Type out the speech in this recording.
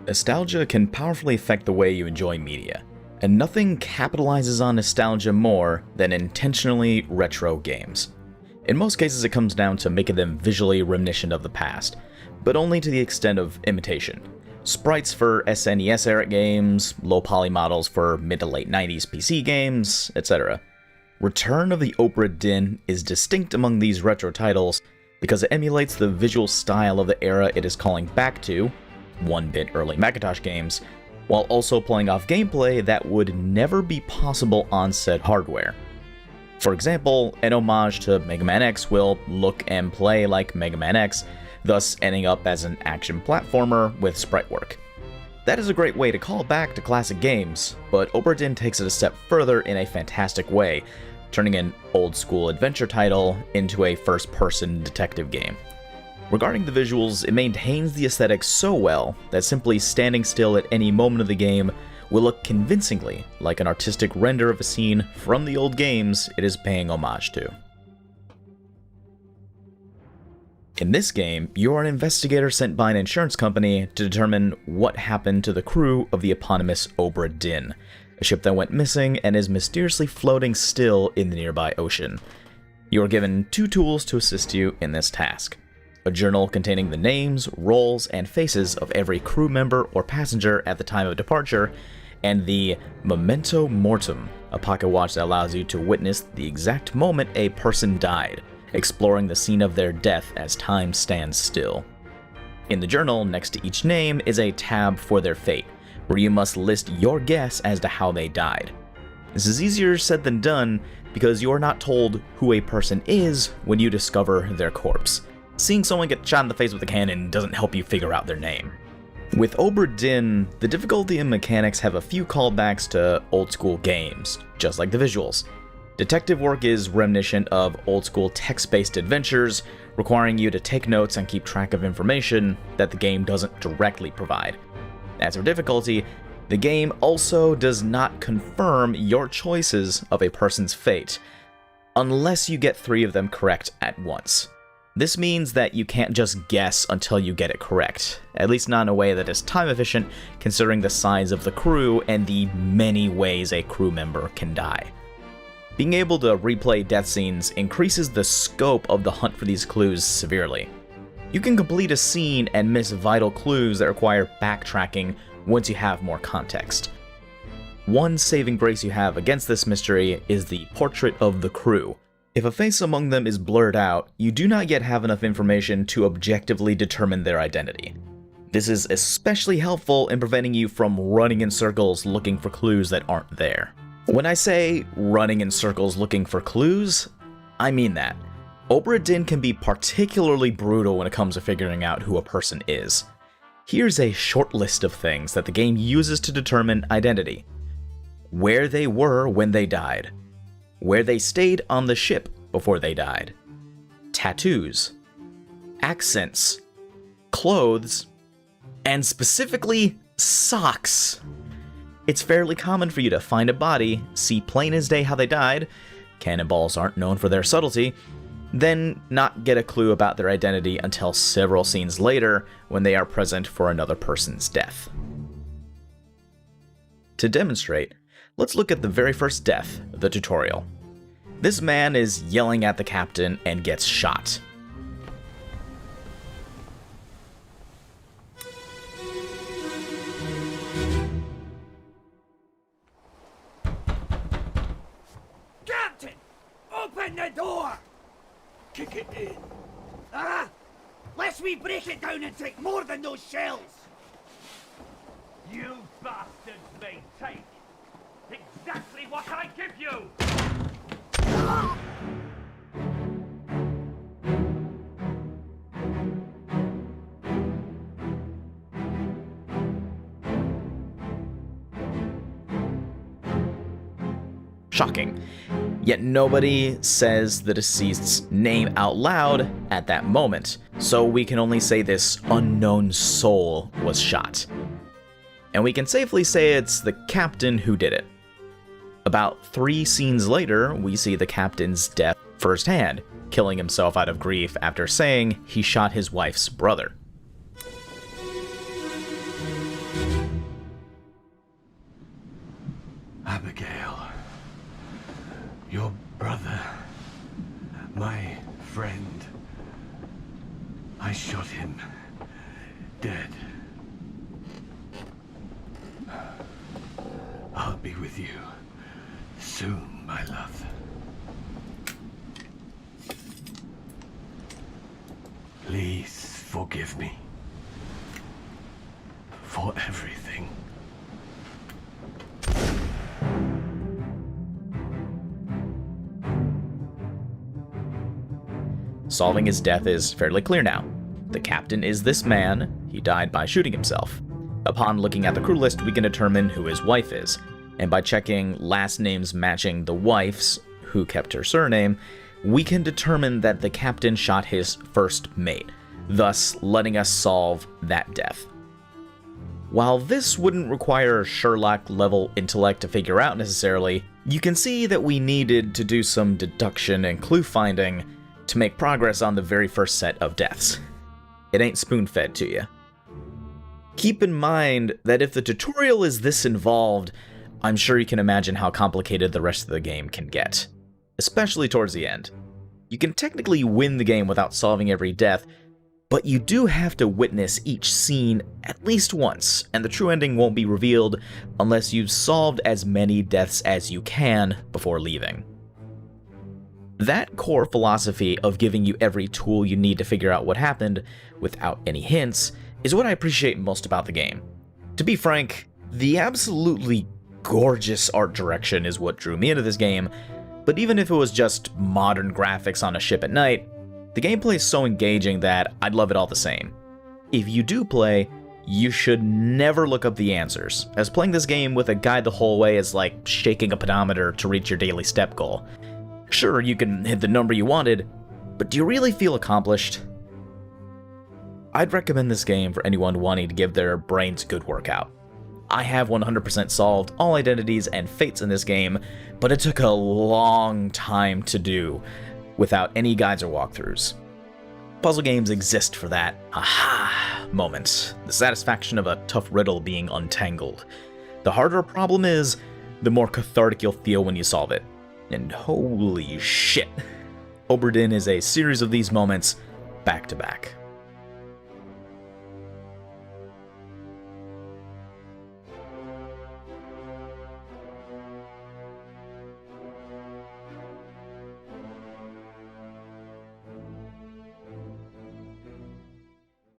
Nostalgia can powerfully affect the way you enjoy media, and nothing capitalizes on nostalgia more than intentionally retro games. In most cases, it comes down to making them visually reminiscent of the past, but only to the extent of imitation. Sprites for SNES-era games, low-poly models for mid to late 90s PC games, etc. Return of the Obra Dinn is distinct among these retro titles because it emulates the visual style of the era it is calling back to, 1-bit early Macintosh games, while also pulling off gameplay that would never be possible on said hardware. For example, an homage to Mega Man X will look and play like Mega Man X, thus ending up as an action platformer with sprite work. That is a great way to call back to classic games, but Obra Dinn takes it a step further in a fantastic way, turning an old-school adventure title into a first-person detective game. Regarding the visuals, it maintains the aesthetic so well that simply standing still at any moment of the game will look convincingly like an artistic render of a scene from the old games it is paying homage to. In this game, you are an investigator sent by an insurance company to determine what happened to the crew of the eponymous Obra Dinn, a ship that went missing and is mysteriously floating still in the nearby ocean. You are given 2 tools to assist you in this task: a journal containing the names, roles, and faces of every crew member or passenger at the time of departure, and the Memento Mortem, a pocket watch that allows you to witness the exact moment a person died, exploring the scene of their death as time stands still. In the journal, next to each name, is a tab for their fate, where you must list your guess as to how they died. This is easier said than done because you are not told who a person is when you discover their corpse. Seeing someone get shot in the face with a cannon doesn't help you figure out their name. With Obra Dinn, the difficulty and mechanics have a few callbacks to old-school games, just like the visuals. Detective work is reminiscent of old-school text-based adventures, requiring you to take notes and keep track of information that the game doesn't directly provide. As for difficulty, the game also does not confirm your choices of a person's fate, unless you get 3 of them correct at once. This means that you can't just guess until you get it correct, at least not in a way that is time efficient considering the size of the crew and the many ways a crew member can die. Being able to replay death scenes increases the scope of the hunt for these clues severely. You can complete a scene and miss vital clues that require backtracking once you have more context. One saving grace you have against this mystery is the portrait of the crew. If a face among them is blurred out, you do not yet have enough information to objectively determine their identity. This is especially helpful in preventing you from running in circles looking for clues that aren't there. When I say running in circles looking for clues, I mean that. Obra Dinn can be particularly brutal when it comes to figuring out who a person is. Here's a short list of things that the game uses to determine identity: where they were when they died, where they stayed on the ship before they died, tattoos, accents, clothes, and specifically socks. It's fairly common for you to find a body, see plain as day how they died, cannonballs aren't known for their subtlety, then not get a clue about their identity until several scenes later when they are present for another person's death. To demonstrate, let's look at the very first death of the tutorial. This man is yelling at the captain and gets shot. Captain! Open the door! Kick it in. Ah! Lest we break it down and take more than those shells! You bastards may take exactly what I give you! Shocking. Yet nobody says the deceased's name out loud at that moment, so we can only say this unknown soul was shot. And we can safely say it's the captain who did it. About 3 scenes later, we see the captain's death firsthand, killing himself out of grief after saying he shot his wife's brother. Abigail, your brother, my friend, I shot him dead. I'll be with you soon, my love. Please forgive me for everything. Solving his death is fairly clear now. The captain is this man. He died by shooting himself. Upon looking at the crew list, we can determine who his wife is. And by checking last names matching the wife's, who kept her surname, we can determine that the captain shot his first mate, thus letting us solve that death. While this wouldn't require Sherlock-level intellect to figure out necessarily, you can see that we needed to do some deduction and clue finding to make progress on the very first set of deaths. It ain't spoon-fed to you. Keep in mind that if the tutorial is this involved, I'm sure you can imagine how complicated the rest of the game can get, especially towards the end. You can technically win the game without solving every death, but you do have to witness each scene at least once, and the true ending won't be revealed unless you've solved as many deaths as you can before leaving. That core philosophy of giving you every tool you need to figure out what happened without any hints is what I appreciate most about the game. To be frank, the absolutely gorgeous art direction is what drew me into this game, but even if it was just modern graphics on a ship at night, the gameplay is so engaging that I'd love it all the same. If you do play, you should never look up the answers, as playing this game with a guide the whole way is like shaking a pedometer to reach your daily step goal. Sure, you can hit the number you wanted, but do you really feel accomplished? I'd recommend this game for anyone wanting to give their brains a good workout. I have 100% solved all identities and fates in this game, but it took a long time to do without any guides or walkthroughs. Puzzle games exist for that aha moment, the satisfaction of a tough riddle being untangled. The harder a problem is, the more cathartic you'll feel when you solve it. And holy shit, Obra Dinn is a series of these moments back to back.